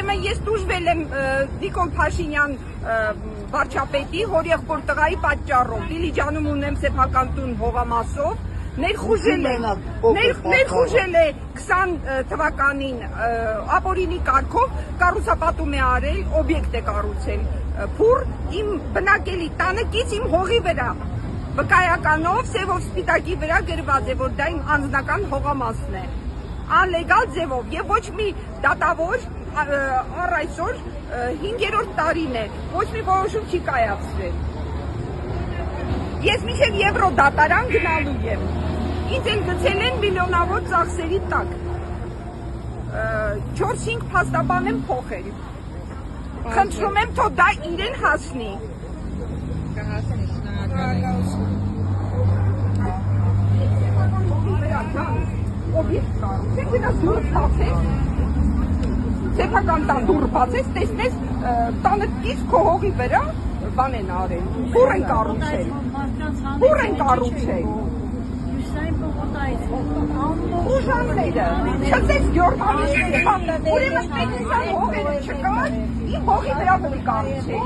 ուրեմն ես տուժվել եմ Նիկոլ Փաշինյան վարչապետի հորեղբոր տղայի պատճառով, Դիլիջանում ունեմ սեփական տուն հողամասով, ներխուժել է 20 թվականին ապօրինի կարգով կառուցապատում է արել, օբյեկտ է կառուցել փուռ իմ բնակելի տանեկից իմ հողի վրա, վկայականով սևով սպիտակի վրա գրված է, որ դա իմ անձնական հողամասն է, անլեգալ ձևով եւ ոչ մի դատավոր առ այսօր 5-րդ տարին է, ոչ մի որոշում չի կայացրել։ Ես մինչև Եվրոդատարան գնալու եմ, ինձ էլ գցել են միլիոնավոր ծախսերի տակ, 4-5 փաստաբան եմ փոխել, խնդրում եմ, թող դա իրեն հասնի։ Օբյեկտ կառուցեք, գնաց դուռ բացես, սեփական տան դուռ բացես, տեսնես տանեկից քո հողի վրա բան են արել, փուռ են կառուցել, ուժանները, չսես Գյորգանիսը, ուրեմն պետք է հողերը չկար, իմ հողի վրա բնի կառուցել,